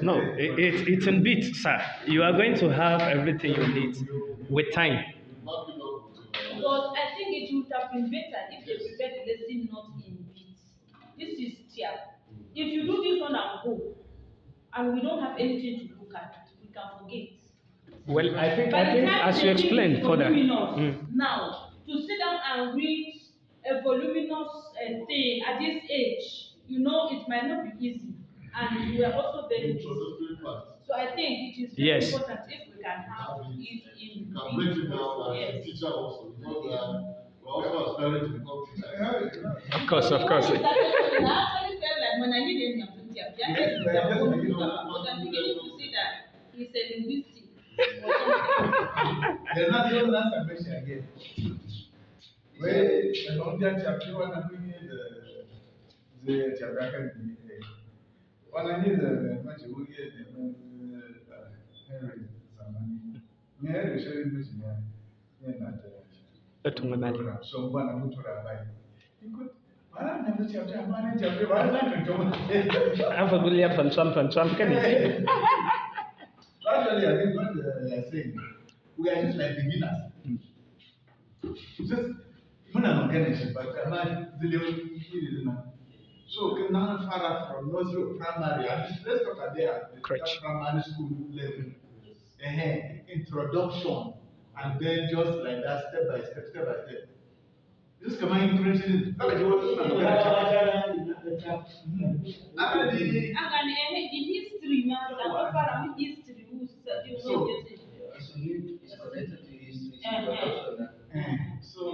No, it's in bits, sir. You are going to have everything you need with time. But I think it would have been better if they prepared the lesson not in bits. This is Tyap. If you do this one and go, and we don't have anything to look at, we can forget. Well, I think as you explained further. Now, to sit down and read a voluminous thing at this age, it might not be easy. And we are also very busy. So I think it is very important if we can have it in yes. Teacher also, because we're also aspiring to become teachers. Of course. I actually felt like when I need any of them, but I'm beginning to see that he's a linguistic. They're not the only question again. Where Abuja chapter 1 and the chapter one I need the much we get Henry Mamman. Me I show you this man. So one I'm to rabbi. You could I never chapter one chapter one I'm for William from Trump can you? Actually, I think what they are saying, we are just like beginners. Just but so now far from nursery primary, let's talk at there primary school level. Introduction, and then just like that, step by step. Just come on, encouraging it. And in history now, history who's so